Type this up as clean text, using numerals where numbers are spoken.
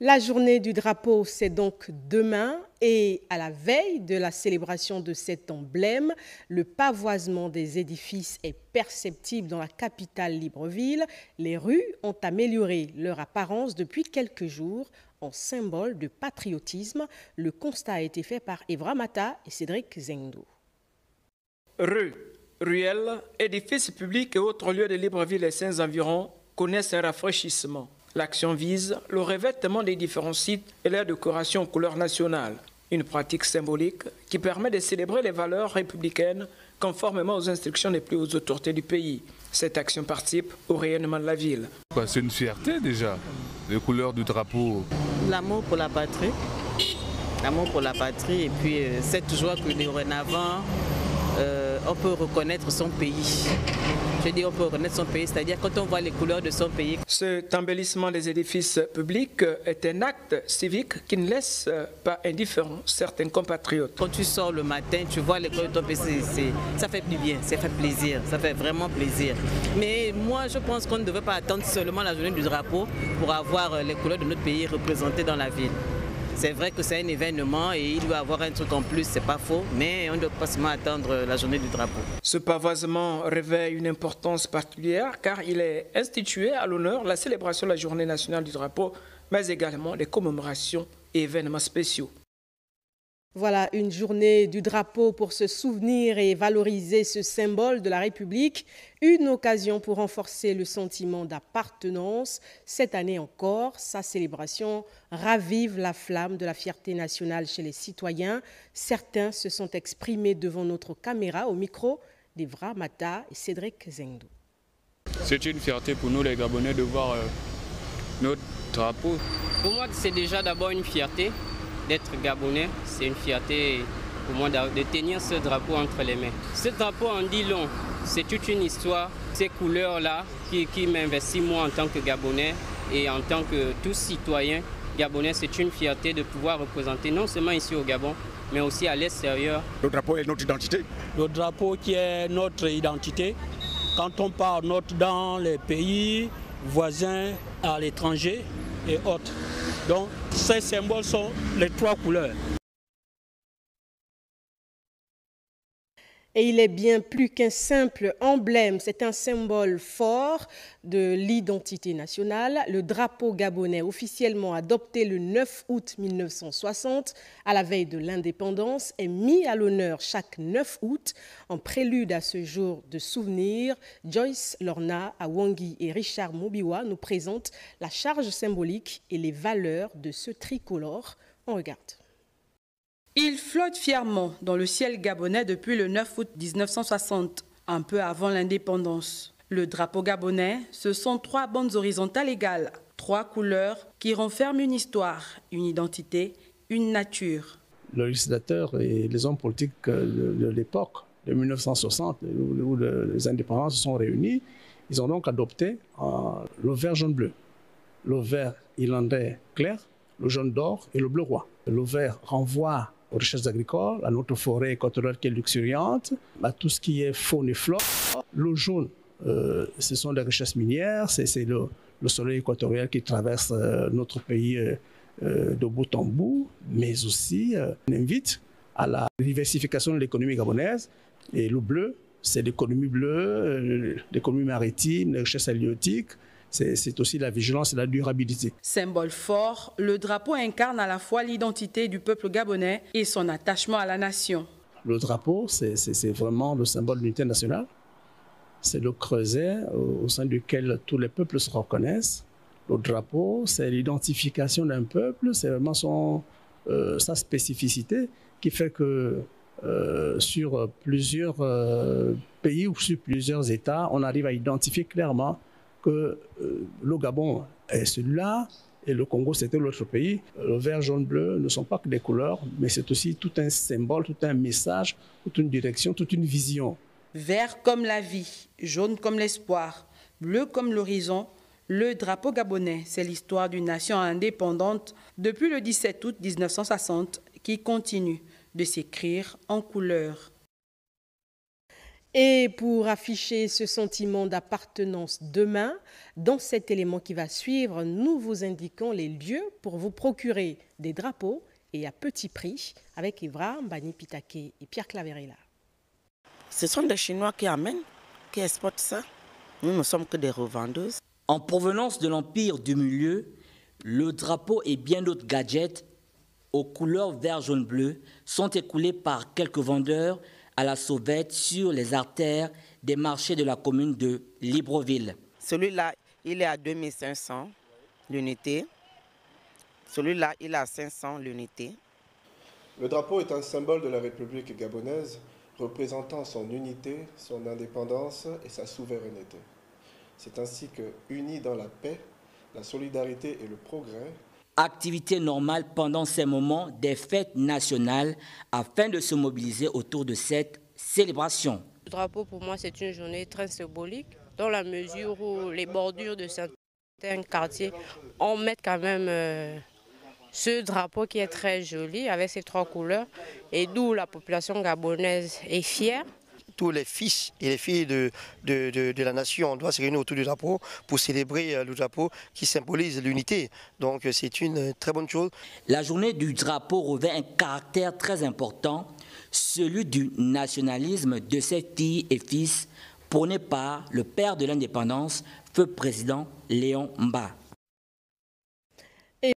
La journée du drapeau, c'est donc demain et à la veille de la célébration de cet emblème, le pavoisement des édifices est perceptible dans la capitale Libreville. Les rues ont amélioré leur apparence depuis quelques jours en symbole de patriotisme. Le constat a été fait par Evra Mata et Cédric Zengdo. Rues, ruelles, édifices publics et autres lieux de Libreville et ses environs connaissent un rafraîchissement. L'action vise le revêtement des différents sites et leur décoration aux couleurs nationales. Une pratique symbolique qui permet de célébrer les valeurs républicaines conformément aux instructions des plus hautes autorités du pays. Cette action participe au rayonnement de la ville. C'est une fierté déjà, les couleurs du drapeau. L'amour pour la patrie. L'amour pour la patrie et puis cette joie que dorénavant on peut reconnaître son pays. Je dis on peut reconnaître son pays, c'est-à-dire quand on voit les couleurs de son pays. Cet embellissement des édifices publics est un acte civique qui ne laisse pas indifférent certains compatriotes. Quand tu sors le matin, tu vois les couleurs de ton pays, ça fait du bien, ça fait plaisir, ça fait vraiment plaisir. Mais moi je pense qu'on ne devrait pas attendre seulement la journée du drapeau pour avoir les couleurs de notre pays représentées dans la ville. C'est vrai que c'est un événement et il doit y avoir un truc en plus, c'est pas faux, mais on ne doit pas seulement attendre la journée du drapeau. Ce pavoisement revêt une importance particulière car il est institué à l'honneur de la célébration de la journée nationale du drapeau, mais également des commémorations et événements spéciaux. Voilà une journée du drapeau pour se souvenir et valoriser ce symbole de la République. Une occasion pour renforcer le sentiment d'appartenance. Cette année encore, sa célébration ravive la flamme de la fierté nationale chez les citoyens. Certains se sont exprimés devant notre caméra au micro d'Evra Mata et Cédric Zengdo. C'est une fierté pour nous les Gabonais de voir notre drapeau. Pour moi, c'est déjà d'abord une fierté. D'être Gabonais, c'est une fierté pour moi de tenir ce drapeau entre les mains. Ce drapeau en dit long, c'est toute une histoire. Ces couleurs-là qui m'investissent moi en tant que Gabonais et en tant que tout citoyen gabonais, c'est une fierté de pouvoir représenter non seulement ici au Gabon, mais aussi à l'extérieur. Le drapeau est notre identité. Le drapeau qui est notre identité. Quand on part dans les pays voisins, à l'étranger et autres. Donc, ces symboles sont les trois couleurs. Et il est bien plus qu'un simple emblème, c'est un symbole fort de l'identité nationale. Le drapeau gabonais, officiellement adopté le 9 août 1960, à la veille de l'indépendance, est mis à l'honneur chaque 9 août. En prélude à ce jour de souvenir, Joyce Lorna, Awangui et Richard Mobiwa nous présentent la charge symbolique et les valeurs de ce tricolore. On regarde. Il flotte fièrement dans le ciel gabonais depuis le 9 août 1960, un peu avant l'indépendance. Le drapeau gabonais, ce sont trois bandes horizontales égales, trois couleurs qui renferment une histoire, une identité, une nature. Le législateur et les hommes politiques de l'époque, de 1960, où les indépendants se sont réunis, ils ont donc adopté le vert jaune bleu, le vert irlandais clair, le jaune d'or et le bleu roi. Le vert renvoie aux richesses agricoles, à notre forêt équatoriale qui est luxuriante, à tout ce qui est faune et flore. Le jaune, ce sont les richesses minières, c'est le soleil équatorial qui traverse notre pays de bout en bout, mais aussi on invite à la diversification de l'économie gabonaise. Et le bleu, c'est l'économie bleue, l'économie maritime, les richesses halieutiques. C'est aussi la vigilance et la durabilité. Symbole fort, le drapeau incarne à la fois l'identité du peuple gabonais et son attachement à la nation. Le drapeau, c'est vraiment le symbole de l'unité nationale. C'est le creuset au sein duquel tous les peuples se reconnaissent. Le drapeau, c'est l'identification d'un peuple, c'est vraiment sa spécificité qui fait que sur plusieurs pays ou sur plusieurs États, on arrive à identifier clairement que le Gabon est celui-là et le Congo c'était l'autre pays. Le vert, jaune, bleu ne sont pas que des couleurs, mais c'est aussi tout un symbole, tout un message, toute une direction, toute une vision. Vert comme la vie, jaune comme l'espoir, bleu comme l'horizon, le drapeau gabonais, c'est l'histoire d'une nation indépendante depuis le 17 août 1960 qui continue de s'écrire en couleurs. Et pour afficher ce sentiment d'appartenance demain, dans cet élément qui va suivre, nous vous indiquons les lieux pour vous procurer des drapeaux et à petit prix avec Evra Mbani Pitake et Pierre Claverella. Ce sont des Chinois qui amènent, qui exportent ça. Nous ne sommes que des revendeuses. En provenance de l'Empire du Milieu, le drapeau et bien d'autres gadgets aux couleurs vert, jaune, bleu sont écoulés par quelques vendeurs à la sauvette sur les artères des marchés de la commune de Libreville. Celui-là, il est à 2500 l'unité. Celui-là, il est à 500 l'unité. Le drapeau est un symbole de la République gabonaise, représentant son unité, son indépendance et sa souveraineté. C'est ainsi que, unis dans la paix, la solidarité et le progrès, activité normale pendant ces moments des fêtes nationales afin de se mobiliser autour de cette célébration. Le drapeau, pour moi, c'est une journée très symbolique, dans la mesure où les bordures de certains quartiers, on met quand même ce drapeau qui est très joli avec ses 3 couleurs et d'où la population gabonaise est fière. Tous les fils et les filles de la nation, on doit se réunir autour du drapeau pour célébrer le drapeau qui symbolise l'unité. Donc c'est une très bonne chose. La journée du drapeau revêt un caractère très important, celui du nationalisme de ces filles et fils prôné par le père de l'indépendance, feu président Léon Mba.